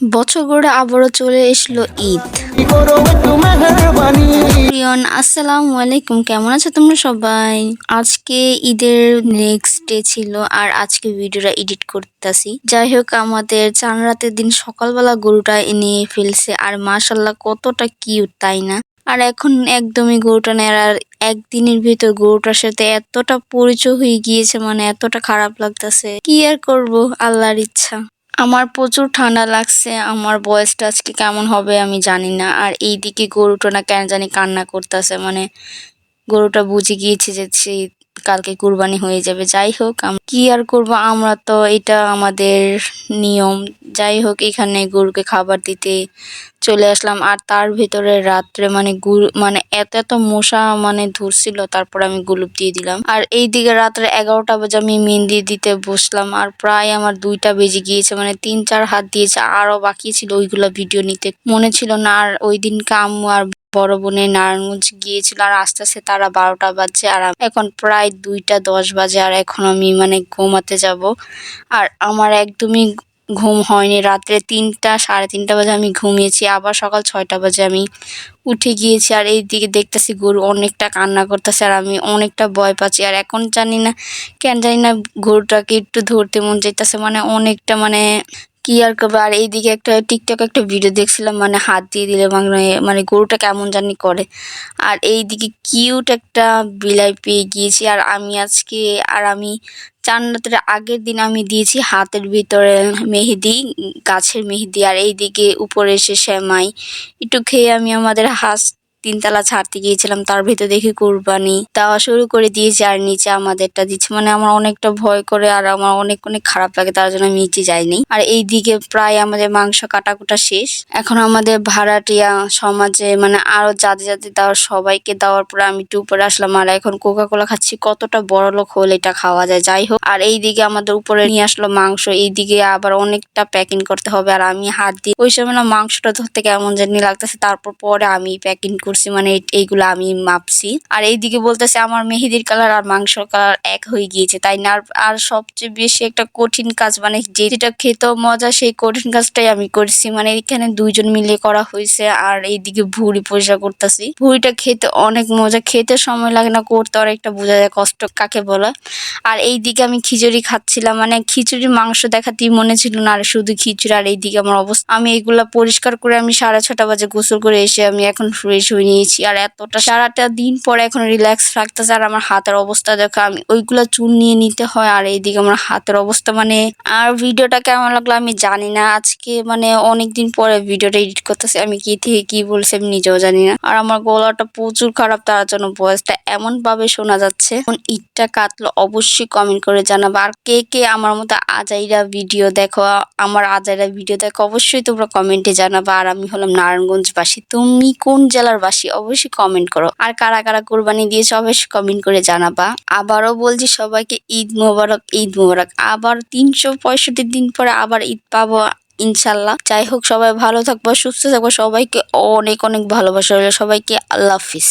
বছর গড়ে আবারও চলে এসলো ঈদ। প্রিয়ন, আসসালামু আলাইকুম, কেমন আছো তোমরা সবাই? আজকে ঈদের নেক্সট ডে ছিল আর আজকে ভিডিওটা এডিট করতেছি। যাই হোক, আমাদের চান রাতের দিন সকালবেলা গরুটা এনে ফেলছে আর মাশাল্লাহ কতটা কিউট, তাই না? আর এখন একদমই গরুটা নেড়ার একদিনের ভিতর গরুটার সাথে এতটা পরিচয় হয়ে গিয়েছে, মানে এতটা খারাপ লাগতেছে। কি আর করব, আল্লাহর ইচ্ছা। আমার প্রচুর ঠান্ডা লাগছে। আমার ভয়েসটা আজকে কেমন হবে আমি জানি না। আর এইদিকে গরুটা না কেন জানি কান্না করতেছে, মানে গরুটা বুঝে গিয়েছে যে সে কালকে কুরবানি হয়ে যাবে। যাই হোক, কি আর করব, আমরা তো এটা আমাদের নিয়ম। যাই হোক, এখানে গরুকে খাবার দিতে চলে আসলাম আর তার ভিতরে রাত্রে মানে মানে এত মশা মানে ধরছিল, তারপর আমি গুলুপ দিয়ে দিলাম। আর এইদিকে রাত্রে 11টা বাজে আমি মেহেন্দি দিতে বসলাম আর প্রায় আমার 2টা বেজে গিয়েছে, মানে 3-4 হাত দিয়েছে, আরো বাকি ছিল ওইগুলো ভিডিও নিতে মনে ছিল না। আর ওই দিন আম্মু আর বড় বোনের নারায়ণগঞ্জ গিয়েছিল আর আস্তে আস্তে তারা 12টা বাজছে আর এখন প্রায় 2টা 10 বাজে আর এখন আমি মানে ঘুমাতে যাব। আর আমার একদমই ঘুম হয়নি। রাত্রে 3টা 3:30 বাজে আমি ঘুমিয়েছি, আবার সকাল 6টা বাজে আমি উঠে গিয়েছি। আর এইদিকে দেখতেছি গরু অনেকটা কান্না করতেছে আর আমি অনেকটা ভয় পাচ্ছি। আর এখন জানি না কেন জানি না গরুটাকে একটু ধরতে মন চাইতেছে, মানে অনেকটা মানে কি আর করবে। আর এইদিকে একটা টিকটক একটা ভিডিও দেখছিলাম, মানে হাত দিয়ে দিলে মানে গরুটা কেমন জানি করে। আর এইদিকে কিউট একটা বিলাই পেয়ে গিয়েছি। আর আমি চান্নাতের আগের দিন আমি দিয়েছি হাতের ভিতরে মেহেদি, গাছের মেহেদি। আর এইদিকে উপরে এসে সেমাই একটু খেয়ে আমি আমাদের হাঁস 3তলা ছাড়তে গিয়েছিলাম, তার ভিতর দেখি কুরবানি দেওয়া শুরু করে দিয়েছে আর নিচে আমাদেরটা দিচ্ছে। মানে আমার অনেকটা ভয় করে আর আমার অনেক অনেক খারাপ লাগে, তার জন্য আমি নিচে যাইনি। আর এইদিকে প্রায় আমাদের মাংস কাটাকুটা শেষ। এখন আমাদের ভাড়াটিয়া সমাজে মানে আরো যাদের যাদের দেওয়ার সবাইকে দেওয়ার পরে আমি একটু উপরে আসলাম আর এখন কোকা কোলা খাচ্ছি। কতটা বড় লোক হলে এটা খাওয়া যায়। যাই হোক, আর এইদিকে আমাদের উপরে নিয়ে আসলো মাংস, এইদিকে আবার অনেকটা প্যাকিং করতে হবে আর আমি হাত দিয়ে ওই সময় না মাংসটা ধরতে কেমন জানি লাগতেছে, তারপর পরে আমি প্যাকিং করছি, মানে এইগুলো আমি মাপছি। আর এইদিকে বলতেছে আমার মেহেদির কালার আর মাংসর কালার এক হয়ে গিয়েছে, তাই না? আর সবচেয়ে বেশি একটা কঠিন কাজ, মানে যেটা খেতেও মজা সেই কঠিন কাজটাই আমি করছি। মানে এখানে 2জন মিলে করা হয়েছে। আর এইদিকে ভুড়ি পরিষ্কার করতেছি। ভুড়িটা খেতে অনেক মজা, খেতে সময় লাগে না, করতে অনেকটা বোঝা যায় কষ্ট কাকে বলে। আর এইদিকে আমি খিচুড়ি খাচ্ছিলাম, মানে খিচুড়ির মাংস দেখাতেই মনে ছিল না, আর শুধু খিচুড়ি। আর এইদিকে আমার অবস্থা, আমি এইগুলা পরিষ্কার করে আমি 6:30 বাজে গোসল করে এসে আমি এখন ফ্রেশ হয়ে নিয়েছি। আর এতটা সারাটা দিন পরে এখন রিল্যাক্স লাগতেছে। আর আমার হাতের অবস্থা দেখো, আমি ওইগুলা চুল নিয়ে নিতে হয় আর এইদিকে আমার হাতের অবস্থা মানে। আর ভিডিওটা কেমন লাগলো আমি জানি না, আজকে মানে অনেকদিন পরে ভিডিওটা এডিট করতেছি, আমি কি থেকে কি বলছি আমি নিজেও জানি না। আর আমার গলাটা প্রচুর খারাপ, তার জন্য ভয়েসটা এমন ভাবে শোনা যাচ্ছে। এখন ঈদটা কাটলো অবশ্যই কমেন্ট করে জানাবো। আর কে কে আমার মতো আজাইরা ভিডিও দেখো, আমার আজাইরা ভিডিও দেখো অবশ্যই তোমরা কমেন্টে জানাবা। আর আমি হলাম নারায়ণগঞ্জবাসী, তুমি কোন জেলার বাসী অবশ্যই কমেন্ট করো। আর কারা কারা কোরবানি দিয়েছো অবশ্যই কমেন্ট করে জানাবা। আবারও বলছি সবাইকে ঈদ মোবারক, ঈদ মোবারক। আবার 365 দিন পরে আবার ঈদ পাবো ইনশাল্লাহ। যাই হোক, সবাই ভালো থাকবো, সুস্থ থাকবো, সবাইকে অনেক অনেক ভালোবাসা রইলো, সবাইকে আল্লাহ হাফিজ।